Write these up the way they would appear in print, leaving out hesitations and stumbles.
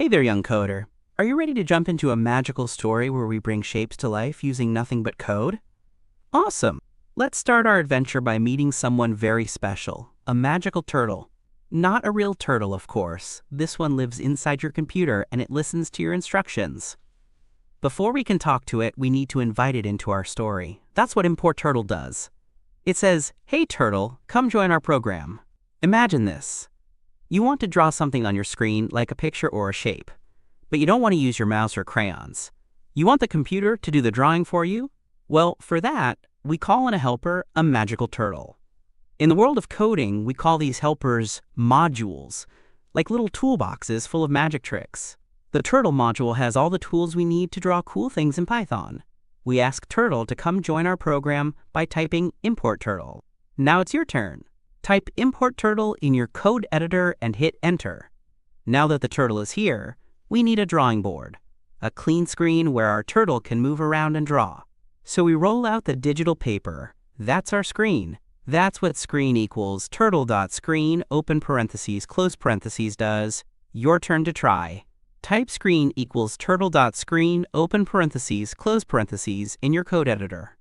Hey there, young coder. Are you ready to jump into a magical story where we bring shapes to life using nothing but code? Awesome! Let's start our adventure by meeting someone very special, a magical turtle. Not a real turtle, of course. This one lives inside your computer and it listens to your instructions. Before we can talk to it, we need to invite it into our story. That's what import turtle does. It says, "Hey turtle, come join our program." Imagine this. You want to draw something on your screen like a picture or a shape, but you don't want to use your mouse or crayons. You want the computer to do the drawing for you? Well, for that, we call in a helper a magical turtle. In the world of coding, we call these helpers modules, like little toolboxes full of magic tricks. The turtle module has all the tools we need to draw cool things in Python. We ask turtle to come join our program by typing import turtle. Now it's your turn. Type import turtle in your code editor and hit enter. Now that the turtle is here, we need a drawing board, a clean screen where our turtle can move around and draw. So we roll out the digital paper. That's our screen. That's what screen equals turtle.screen open parentheses close parentheses does. Your turn to try. Type screen equals turtle.screen open parentheses close parentheses in your code editor.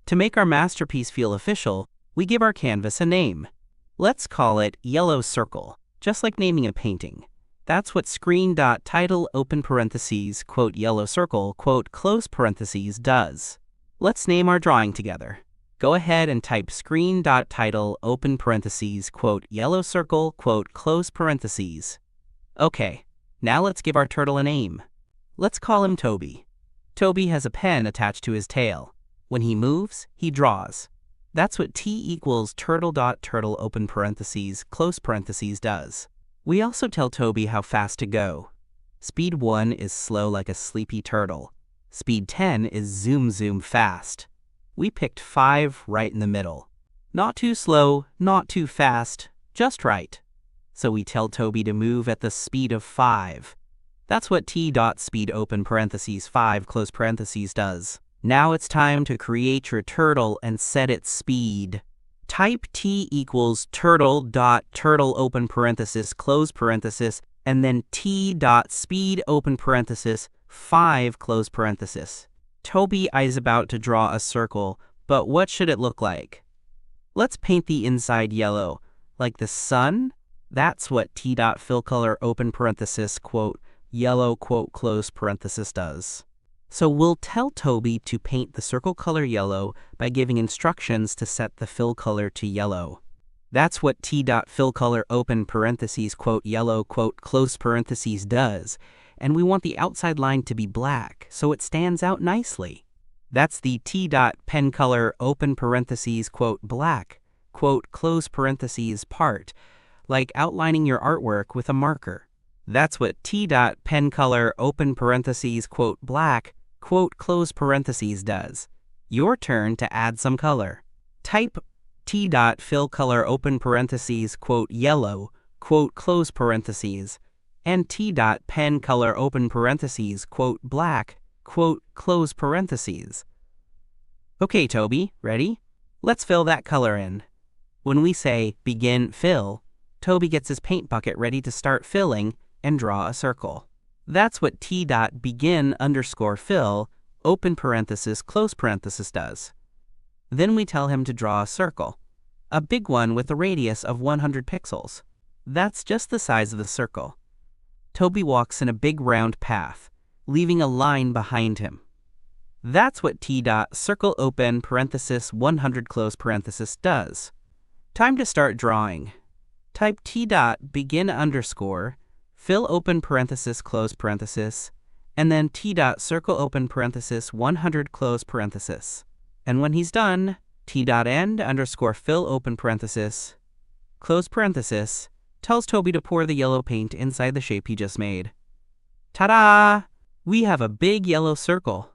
To make our masterpiece feel official, we give our canvas a name. Let's call it Yellow Circle, just like naming a painting. That's what screen.title open parentheses quote yellow circle quote close parentheses does. Let's name our drawing together. Go ahead and type screen.title open parentheses quote yellow circle quote close parentheses. Okay, now let's give our turtle a name. Let's call him Toby. Toby has a pen attached to his tail. When he moves, he draws. That's what t equals turtle.turtle open parentheses close parentheses does. We also tell Toby how fast to go. Speed 1 is slow like a sleepy turtle. Speed 10 is zoom zoom fast. We picked 5 right in the middle. Not too slow, not too fast, just right. So we tell Toby to move at the speed of 5. That's what t.speed open parentheses 5 close parentheses does. Now it's time to create your turtle and set its speed. Type t equals turtle.turtle open parenthesis close parenthesis and then t.speed open parenthesis 5 close parenthesis. Toby is about to draw a circle, but what should it look like? Let's paint the inside yellow, like the sun. That's what t.fillColor open parenthesis quote yellow quote close parenthesis does. So we'll tell Toby to paint the circle color yellow by giving instructions to set the fill color to yellow. That's what t.fillColor open parentheses quote yellow quote close parentheses does, and we want the outside line to be black so it stands out nicely. That's the t.penColor open parentheses quote black quote close parentheses part, like outlining your artwork with a marker. That's what t.penColor open parentheses quote black quote close parentheses does. Your turn to add some color. Type t.fillColor open parentheses quote yellow quote close parentheses and t.penColor open parentheses quote black quote close parentheses. Okay, Toby, ready? Let's fill that color in. When we say begin fill, Toby gets his paint bucket ready to start filling and draw a circle. That's what t.begin underscore fill open parenthesis close parenthesis does. Then we tell him to draw a circle, a big one with a radius of 100 pixels. That's just the size of the circle. Toby walks in a big round path, leaving a line behind him. That's what t.circle open parenthesis 100 close parenthesis does. Time to start drawing. Type t.begin underscore fill open parenthesis close parenthesis, and then t.circle open parenthesis 100 close parenthesis. And when he's done, t.end underscore fill open parenthesis close parenthesis tells Toby to pour the yellow paint inside the shape he just made. Ta-da! We have a big yellow circle.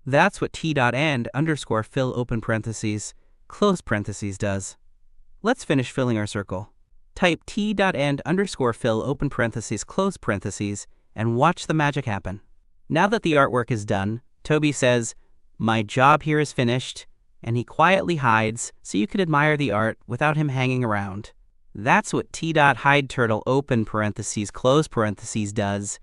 That's what t.end underscore fill open parentheses close parentheses does. Let's finish filling our circle. Type t.end underscore fill open parentheses close parentheses and watch the magic happen. Now that the artwork is done, Toby says, "My job here is finished," and he quietly hides so you can admire the art without him hanging around. That's what t.hide turtle open parentheses close parentheses does.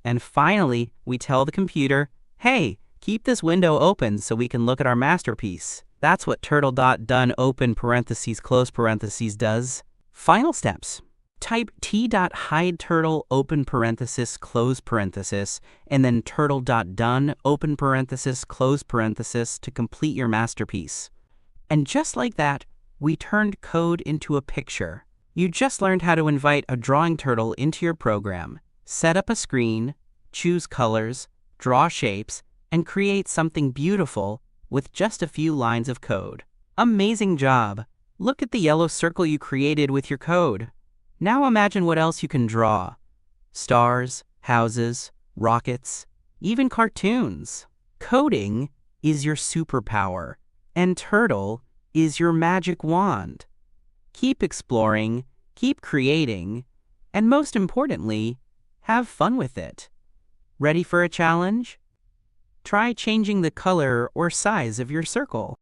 And finally, we tell the computer, hey, keep this window open so we can look at our masterpiece. That's what turtle.done open parentheses close parentheses does. Final steps. Type t.hide turtle open parenthesis close parenthesis and then turtle.done open parenthesis close parenthesis to complete your masterpiece. And just like that, we turned code into a picture. You just learned how to invite a drawing turtle into your program, set up a screen, choose colors, draw shapes, and create something beautiful with just a few lines of code. Amazing job! Look at the yellow circle you created with your code. Now imagine what else you can draw. Stars, houses, rockets, even cartoons. Coding is your superpower, and Turtle is your magic wand. Keep exploring, keep creating, and most importantly, have fun with it. Ready for a challenge? Try changing the color or size of your circle.